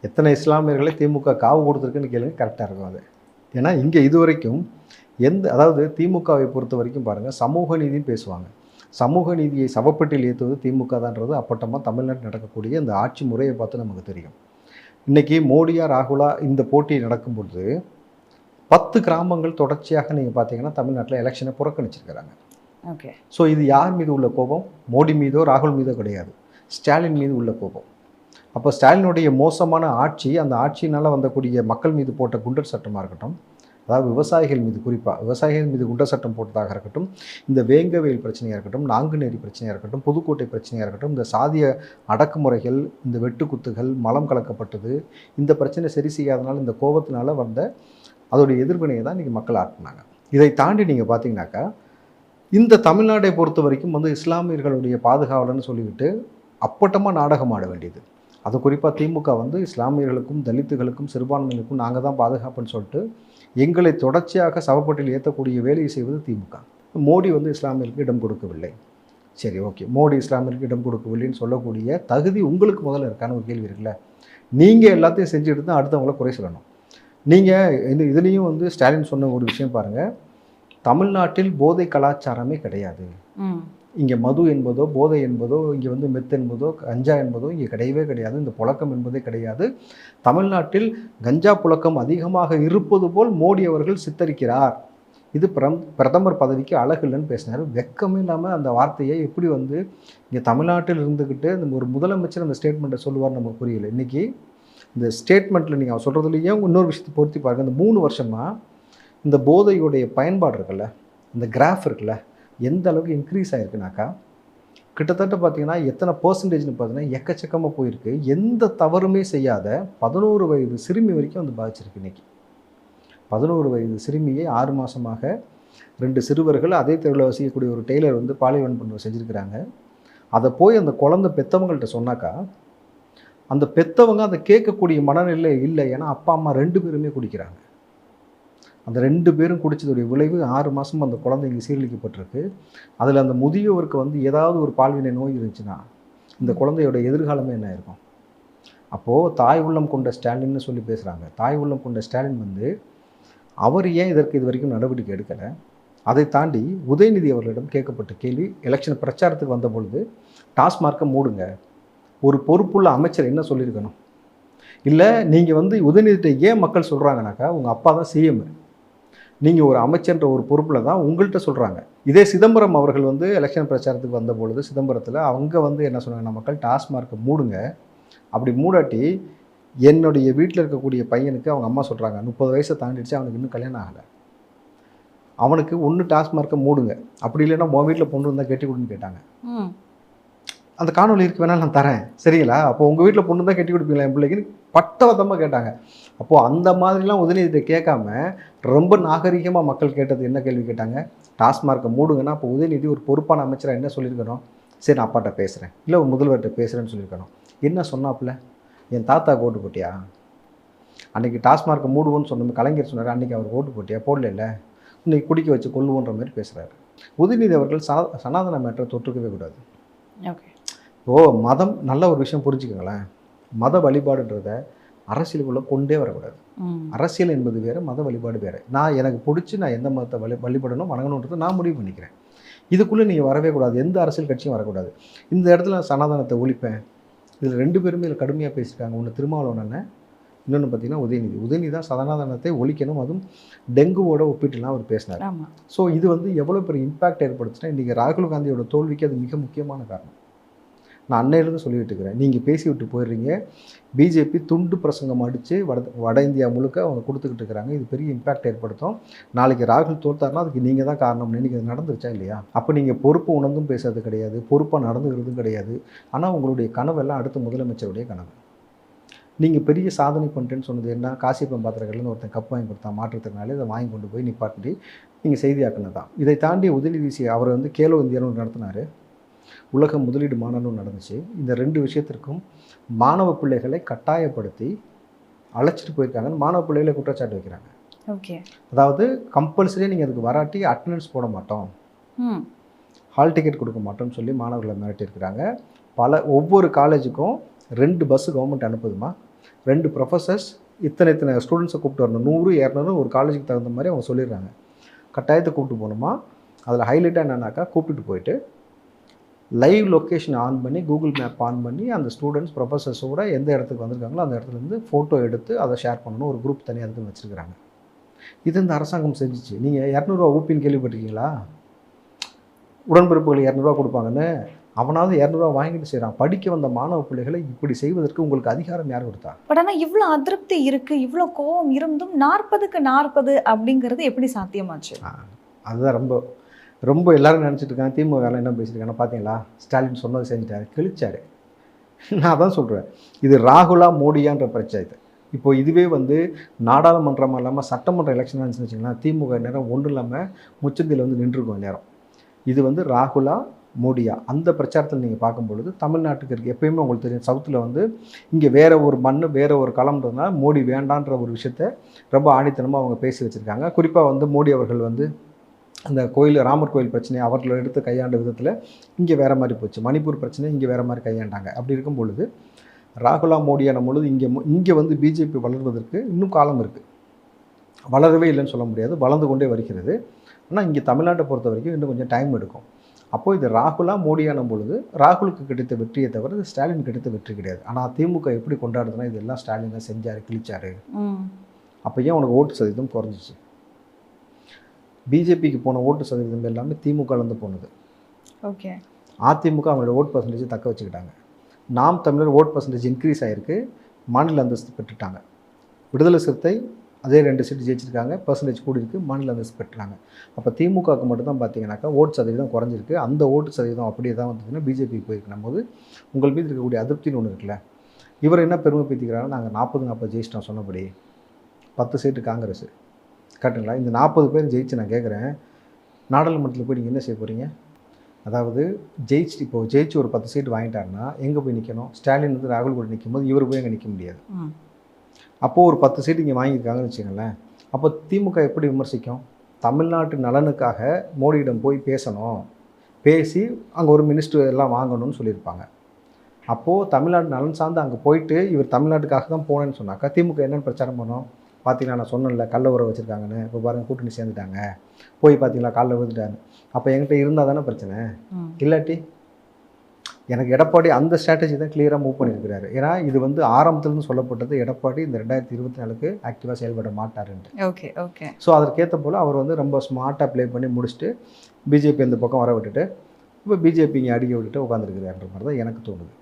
எத்தனை இஸ்லாமியர்களை திமுக காவு கொடுத்துருக்குன்னு கேளுங்க, கரெக்டாக இருக்கும் அது. ஏன்னா இங்கே இது வரைக்கும் அதாவது திமுகவை பொறுத்த வரைக்கும் பாருங்கள், சமூக நீதினு பேசுவாங்க. சமூக நீதியை சவப்பெட்டியில் ஏற்றுவது திமுக தான்றது அப்பட்டமாக தமிழ்நாட்டில் நடக்கக்கூடிய இந்த ஆட்சி முறையை பார்த்து நமக்கு தெரியும். இன்றைக்கி மோடியா ராகுலா இந்த போட்டி நடக்கும்பொழுது 10 கிராமங்கள் தொடர்ச்சியாக நீங்கள் பார்த்தீங்கன்னா தமிழ்நாட்டில் எலெக்ஷனை புறக்கணிச்சிருக்கிறாங்க. ஓகே. ஸோ இது யார் மீது உள்ள கோபம்? மோடி மீதோ ராகுல் மீதோ கிடையாது, ஸ்டாலின் மீது உள்ள கோபம். அப்போ ஸ்டாலினுடைய மோசமான ஆட்சி, அந்த ஆட்சியினால் வந்தக்கூடிய மக்கள் மீது போட்ட குண்டர் சட்டமாக இருக்கட்டும், அதாவது விவசாயிகள் மீது, குறிப்பாக விவசாயிகள் மீது குண்டர் சட்டம் போட்டதாக இருக்கட்டும், இந்த வேங்கவேல் பிரச்சனையாக இருக்கட்டும், நாங்குநேரி பிரச்சனையாக இருக்கட்டும், புதுக்கோட்டை பிரச்சனையாக இருக்கட்டும், இந்த சாதிய அடக்குமுறைகள், இந்த வெட்டுக்குத்துகள், மலம் கலக்கப்பட்டது, இந்த பிரச்சனை சரி செய்யாதனால இந்த கோபத்தினால வந்த அதோடைய எதிர்வினையை தான் இன்றைக்கி மக்கள் ஆட்டினாங்க. இதை தாண்டி நீங்கள் பார்த்தீங்கன்னாக்கா இந்த தமிழ்நாட்டை பொறுத்த வரைக்கும் இஸ்லாமியர்களுடைய பாதுகாவலன்னு சொல்லிவிட்டு அப்பட்டமாக நாடகம் ஆட வேண்டியது. அது குறிப்பாக திமுக இஸ்லாமியர்களுக்கும் தலித்துகளுக்கும் சிறுபான்மையினருக்கும் நாங்கள் தான் பாதுகாப்புன்னு சொல்லிட்டு எங்களை தொடர்ச்சியாக சவப்பட்டியில் ஏற்றக்கூடிய வேலையை செய்வது திமுக. மோடி இஸ்லாமியர்களுக்கு இடம் கொடுக்கவில்லை. சரி, ஓகே, மோடி இஸ்லாமியர்களுக்கு இடம் கொடுக்கவில்லைன்னு சொல்லக்கூடிய தகுதி உங்களுக்கு முதல்ல இருக்கான ஒரு கேள்வி இருக்குல்ல. நீங்கள் எல்லாத்தையும் செஞ்சுட்டு தான் அடுத்தவங்கள குறை சொல்லணும். நீங்கள் இதுலேயும் ஸ்டாலின் சொன்ன ஒரு விஷயம் பாருங்கள், தமிழ்நாட்டில் போதை கலாச்சாரமே கிடையாது. இங்கே மது என்பதோ போதை என்பதோ, இங்கே மெத் என்பதோ கஞ்சா என்பதோ இங்கே கிடையவே கிடையாது. இந்த புழக்கம் என்பதே கிடையாது. தமிழ்நாட்டில் கஞ்சா புழக்கம் அதிகமாக இருப்பது போல் மோடி அவர்கள் சித்தரிக்கிறார். இது பிரதமர் பதவிக்கு அழகு இல்லைன்னு பேசினார். வெக்கமே இல்லாமல் அந்த வார்த்தையை எப்படி இங்கே தமிழ்நாட்டில் இருந்துக்கிட்டு ஒரு முதலமைச்சர் அந்த ஸ்டேட்மெண்ட்டை சொல்லுவார் நமக்கு புரியல. இன்றைக்கி இந்த ஸ்டேட்மெண்ட்டில் நீங்கள் சொல்கிறதுலையே இன்னொரு விஷயத்தை பொருத்தி பாருங்கள். இந்த 3 வருஷமாக இந்த போதையுடைய பயன்பாடு இருக்குல்ல, இந்த கிராஃப் இருக்குல்ல, எந்த அளவுக்கு இன்க்ரீஸ் ஆகிருக்குனாக்கா கிட்டத்தட்ட பார்த்தீங்கன்னா எத்தனை பர்சன்டேஜ்னு பார்த்தீங்கன்னா எக்கச்சக்கமாக போயிருக்கு. எந்த தவறுமே செய்யாத 11 வயது சிறுமி வரைக்கும் பாதிச்சிருக்கு. இன்றைக்கி 11 வயது சிறுமியை 6 மாதமாக 2 சிறுவர்கள் அதே தெருவில் வசிக்கக்கூடிய ஒரு டெய்லர் பாலியல் பண்ண செஞ்சுருக்கிறாங்க. அதை போய் அந்த குழந்தை பெற்றவங்கள்ட்ட சொன்னாக்கா அந்த பெற்றவங்க அதை கேட்கக்கூடிய மனநிலை இல்லை. ஏன்னா அப்பா அம்மா 2 பேருமே குடிக்கிறாங்க. அந்த 2 பேரும் குடித்ததுடைய விளைவு 6 மாதம் அந்த குழந்தை இங்கே சீரழிக்கப்பட்டிருக்கு. அதில் அந்த முதியவருக்கு ஏதாவது ஒரு பால்வினை நோய் இருந்துச்சுன்னா இந்த குழந்தையோட எதிர்காலமே என்ன இருக்கும்? அப்போது தாய் உள்ளம் கொண்ட ஸ்டாலின்னு சொல்லி பேசுகிறாங்க. தாய் உள்ளம் கொண்ட ஸ்டாலின் அவர் ஏன் இதற்கு இது வரைக்கும் நடவடிக்கை எடுக்கலை? அதை தாண்டி உதயநிதி அவர்களிடம் கேட்கப்பட்ட கேள்வி, எலெக்ஷன் பிரச்சாரத்துக்கு வந்த பொழுது டாஸ்மார்க்கை மூடுங்க, ஒரு பொறுப்புள்ள அமைச்சர் என்ன சொல்லியிருக்கணும்? இல்லை நீங்கள் உதயநிதிட்ட ஏன் மக்கள் சொல்கிறாங்கனாக்கா உங்கள் அப்பா தான் சிஎம், நீங்கள் ஒரு அமைச்சர்ன்ற ஒரு பொறுப்பில் தான் உங்கள்கிட்ட சொல்கிறாங்க. இதே சிதம்பரம் அவர்கள் எலெக்ஷன் பிரச்சாரத்துக்கு வந்த பொழுது சிதம்பரத்தில் அவங்க என்ன சொன்னாங்கன்னா, மக்கள் டாஸ்மார்க்கை மூடுங்க, அப்படி மூடாட்டி என்னுடைய வீட்டில் இருக்கக்கூடிய பையனுக்கு அவங்க அம்மா சொல்கிறாங்க 30 வயசை தாண்டிடுச்சு, அவனுக்கு இன்னும் கல்யாணம் ஆகலை, அவனுக்கு ஒன்று டாஸ்மார்க்கை மூடுங்க, அப்படி இல்லைன்னா உன் வீட்டில் பொண்ணு இருந்தால் கட்டி கொடுன்னு கேட்டாங்க. அந்த காணொலி இருக்கு, வேணாலும் நான் தரேன், சரிங்களா? அப்போ உங்கள் வீட்டில் பொண்ணு தான் கட்டி கொடுப்பீங்களா என் பிள்ளைக்குன்னு பட்டவத்தமாக கேட்டாங்க. அப்போது அந்த மாதிரிலாம் உதயநிதியை கேட்காம ரொம்ப நாகரிகமாக மக்கள் கேட்டது என்ன கேள்வி கேட்டாங்க? டாஸ்மார்க்கை மூடுங்கன்னா அப்போ உதயநிதி ஒரு பொறுப்பான அமைச்சராக என்ன சொல்லியிருக்கணும்? சரி, நான் அப்பாட்ட பேசுகிறேன், இல்லை ஒரு முதல்வர்கிட்ட பேசுகிறேன்னு சொல்லியிருக்கணும். என்ன சொன்னாப்புல? என் தாத்தாவுக்கு ஓட்டு போட்டியா? அன்றைக்கி டாஸ்மார்க்கை மூடுவோன்னு சொன்ன கலைஞர் சொன்னார், அன்றைக்கி அவர் ஓட்டு போட்டியா? போடல, இல்லை, இன்றைக்கி குடிக்க வச்சு கொள்ளுவோன்ற மாதிரி பேசுகிறாரு. உதயநிதி அவர்கள் சனாதன மேட்டரை தொற்றுக்கவே கூடாது. ஓகே. மதம் நல்ல ஒரு விஷயம் புரிஞ்சுக்கோங்களேன். மத வழிபாடுன்றதை அரசியலுக்குள்ளே கொண்டே வரக்கூடாது. அரசியல் என்பது வேறு, மத வழிபாடு வேறு. எனக்கு பிடிச்சி நான் எந்த மதத்தை வழிபடணும் வணங்கணுன்றதை நான் முடிவு பண்ணிக்கிறேன். இதுக்குள்ளே நீங்கள் வரவே கூடாது, எந்த அரசியல் கட்சியும் வரக்கூடாது. இந்த இடத்துல சனாதனத்தை ஒழிப்பேன். இதில் 2 பேருமே இதில் கடுமையாக பேசியிருக்காங்க. ஒன்று திருமாவளவன், இன்னொன்று பார்த்தீங்கன்னா உதயநிதி தான் சனாதனத்தை ஒழிக்கணும், அதுவும் டெங்குவோட ஒப்பிட்டுலாம் அவர் பேசினார். ஸோ இது எவ்வளோ பெரிய இம்பேக்ட் ஏற்படுத்துனா இன்றைக்கி ராகுல் காந்தியோட தோல்விக்கு அது மிக முக்கியமான காரணம். நான் அன்னையிலேருந்து சொல்லிவிட்டு இருக்கிறேன். நீங்கள் பேசி விட்டு போயிடுறீங்க. பிஜேபி துண்டு பிரசங்கம் அடித்து வட இந்தியா முழுக்க அவங்க கொடுத்துக்கிட்டு இருக்கிறாங்க. இது பெரிய இம்பேக்ட் ஏற்படுத்தும். நாளைக்கு ராகுல் தோற்றாருன்னா அதுக்கு நீங்கள் தான் காரணம்னு இன்றைக்கி அது நடந்துருச்சா இல்லையா? அப்போ நீங்கள் பொறுப்பு உணர்ந்தும் பேசுறது கிடையாது, பொறுப்பாக நடந்துக்கிறதும் கிடையாது. ஆனால் உங்களுடைய கனவெல்லாம் அடுத்த முதலமைச்சருடைய கனவு. நீங்கள் பெரிய சாதனை பண்ணுறேன்னு சொன்னது என்ன? காசியப்பன் பாத்திரங்கள்லேருந்து ஒருத்தன் கப் வாங்கி கொடுத்தா மாற்றத்தினாலே இதை வாங்கி கொண்டு போய் நிப்பாட்டி நீங்கள் செய்தியாக்குனது தான். இதை தாண்டி உதயநிதி அவர் கேலோ இந்தியான்னு நடத்தினார். உலக முதலீடு மாநாடு நடந்துச்சு. இந்த 2 விஷயத்திற்கும் மாணவ பிள்ளைகளை கட்டாயப்படுத்தி அழைச்சிட்டு போயிருக்காங்கன்னு மாணவ பிள்ளைகளை குற்றச்சாட்டு வைக்கிறாங்க. ஓகே. அதாவது கம்பல்சரியாக நீங்கள் அதுக்கு வராட்டி அட்டண்டன்ஸ் போட மாட்டோம், ஹால் டிக்கெட் கொடுக்க மாட்டோம்னு சொல்லி மாணவர்களை மிரட்டியிருக்கிறாங்க. ஒவ்வொரு காலேஜுக்கும் 2 பஸ்ஸு கவர்மெண்ட் அனுப்புதுமா, 2 ப்ரொஃபஸர்ஸ் இத்தனை இத்தனை ஸ்டூடெண்ட்ஸை கூப்பிட்டு வரணும், 100 200 ஒரு காலேஜுக்கு தகுந்த மாதிரி அவங்க சொல்லிடுறாங்க. கட்டாயத்தை கூப்பிட்டு போகணுமா. அதில் ஹைலைட்டாக என்னன்னாக்கா, கூப்பிட்டுட்டு போயிட்டு லைவ் லொக்கேஷன் ஆன் பண்ணி, கூகுள் மேப் ஆன் பண்ணி, அந்த ஸ்டூடெண்ட்ஸ் ப்ரொஃபஸர்ஸோட எந்த இடத்துக்கு வந்திருக்காங்களோ அந்த இடத்துலேருந்து ஃபோட்டோ எடுத்து அதை ஷேர் பண்ணணும். ஒரு குரூப் தனியாக அதுக்குன்னு வச்சுருக்கிறாங்க. இது இந்த அரசாங்கம் செஞ்சிச்சு. நீங்கள் 200 ஊப்பின்னு கேள்விப்பட்டிருக்கீங்களா? உடன்பிறப்புகள் 200 கொடுப்பாங்கன்னு. அவனாவது 200 வாங்கிட்டு செய்கிறான். படிக்க வந்த மாணவ பிள்ளைகளை இப்படி செய்வதற்கு உங்களுக்கு அதிகாரம் யார் கொடுத்தா? பட் ஆனால் இவ்வளோ அதிருப்தி இருக்குது, இவ்வளோ கோபம் இருந்தும் 40க்கு 40 அப்படிங்கிறது எப்படி சாத்தியமாச்சு? அதுதான் ரொம்ப ரொம்ப எல்லாரும் நினச்சிட்டு இருக்காங்க. திமுக என்ன பேசியிருக்காங்கன்னா, பார்த்தீங்களா ஸ்டாலின் சொன்னது செஞ்சுட்டாரு, கிழிச்சாரு. நான் தான் சொல்கிறேன், இது ராகுலா மோடியான்ற பிரச்சனை. இப்போ இதுவே நாடாளுமன்றமாக இல்லாமல் சட்டமன்ற எலெக்ஷனாக இருந்துச்சுன்னு வச்சுங்களேன், திமுக நேரம் ஒன்றும் இல்லாமல் முச்சந்தியில் நின்றுருக்கும் நேரம். இது ராகுலா மோடியா அந்த பிரச்சாரத்தில் நீங்கள் பார்க்கும்பொழுது தமிழ்நாட்டுக்கு இருக்குது. எப்பயுமே உங்களுக்கு தெரியும், சவுத்தில் இங்கே வேறு ஒரு மண் வேறு ஒரு களம்ன்றதுனால மோடி வேண்டான்ற ஒரு விஷயத்த ரொம்ப ஆணித்தனமாக அவங்க பேசி வச்சுருக்காங்க. குறிப்பாக மோடி அவர்கள் அந்த கோயில், ராமர் கோயில் பிரச்சனையை அவர்கள் எடுத்து கையாண்ட விதத்தில் இங்கே வேறு மாதிரி போச்சு. மணிப்பூர் பிரச்சனை இங்கே வேறு மாதிரி கையாண்டாங்க. அப்படி இருக்கும் பொழுது ராகுலா மோடியான பொழுது இங்கே பிஜேபி வளர்வதற்கு இன்னும் காலம் இருக்குது. வளரவே இல்லைன்னு சொல்ல முடியாது, வளர்ந்து கொண்டே வருகிறது. ஆனால் இங்கே தமிழ்நாட்டை பொறுத்த வரைக்கும் இன்னும் கொஞ்சம் டைம் எடுக்கும். அப்போது இது ராகுலா மோடியான பொழுது ராகுலுக்கு கிடைத்த வெற்றியை தவிர இது ஸ்டாலின் கிடைத்த வெற்றி கிடையாது. ஆனால் திமுக எப்படி கொண்டாடுதுன்னா, இதெல்லாம் ஸ்டாலின் தான் செஞ்சார், கிழிச்சார். அப்போ ஏன் உனக்கு ஓட்டு சதவீதம் குறைஞ்சிச்சு? பிஜேபிக்கு போன ஓட்டு சதவீதம் எல்லாமே திமுகலேருந்து போனது. ஓகே. அதிமுக அவங்களோட ஓட் பர்சன்டேஜ் தக்க வச்சுக்கிட்டாங்க. நாம் தமிழர் ஓட் பர்சன்டேஜ் இன்க்ரீஸ் ஆகிருக்கு, மாநில அந்தஸ்து பெற்றுட்டாங்க. விடுதலை சிறுத்தை அதே 2 சீட்டு ஜெயிச்சிருக்காங்க, பர்சன்டேஜ் கூடியிருக்கு, மாநில அந்தஸ்து பெற்றுறாங்க. அப்போ திமுகவுக்கு மட்டும்தான் பார்த்தீங்கன்னாக்கா ஓட்டு சதவீதம் குறைஞ்சிருக்கு. அந்த ஓட்டு சதவீதம் அப்படியே தான் பிஜேபிக்கு போயிருக்கணும் போது உங்கள் மீது இருக்கக்கூடிய அதிருப்தின்னு ஒன்று இருக்குல்ல. இவர் என்ன பெருமை பேத்திக்கிறாங்கன்னா, நாங்கள் 40 ஜெயிச்சிட்டோம் சொன்னபடி 10 சீட்டு காங்கிரஸ் கட்டுங்களா. இந்த 40 பேர் ஜெயிச்சு நான் கேட்குறேன், நாடாளுமன்றத்தில் போய் நீங்கள் என்ன செய்ய போகிறீங்க? அதாவது ஜெயிச்சு ஒரு 10 சீட்டு வாங்கிட்டாருன்னா எங்கே போய் நிற்கணும்? ஸ்டாலின் ராகுல் கூட நிற்கும் போது இவர் போய் அங்கே நிற்க முடியாது. அப்போது ஒரு 10 சீட்டு இங்கே வாங்கியிருக்காங்கன்னு வச்சுக்கோங்களேன். அப்போ திமுக எப்படி விமர்சிக்கும்? தமிழ்நாட்டு நலனுக்காக மோடியிடம் போய் பேசணும், பேசி அங்கே ஒரு மினிஸ்டர் எல்லாம் வாங்கணும்னு சொல்லியிருப்பாங்க. அப்போது தமிழ்நாடு நலன் சார்ந்து அங்கே போயிட்டு இவர் தமிழ்நாட்டுக்காக தான் போனேன்னு சொன்னாக்கா திமுக என்னென்னு பிரச்சாரம் பண்ணோம்? பார்த்தீங்களா, நான் சொன்னேன்ல கள்ள உறவு வச்சுருக்காங்கன்னு, இப்போ பாருங்கள் கூட்டணி சேர்ந்துட்டாங்க, போய் பார்த்தீங்களா காலில் விழுந்துட்டாங்க. அப்போ என்கிட்ட இருந்தால் தானே பிரச்சனை, இல்லாட்டி எனக்கு எடப்பாடி அந்த ஸ்ட்ராட்டஜி தான் கிளியராக மூவ் பண்ணியிருக்கிறாரு. ஏன்னா இது ஆரம்பத்துலேருந்து சொல்லப்பட்டது, எடப்பாடி இந்த 2024க்கு ஆக்டிவாக செயல்பட மாட்டாருன்ட்டு. Okay okay. ஸோ அதற்கேற்ற போல் அவர் ரொம்ப ஸ்மார்ட்டாக ப்ளே பண்ணி முடிச்சுட்டு பிஜேபி இந்த பக்கம் வர விட்டுட்டு இப்போ பிஜேபி இங்கே அடிக்க விட்டுட்டு உட்காந்துருக்கிறாருன்ற மாதிரி தான் எனக்கு தோணுது.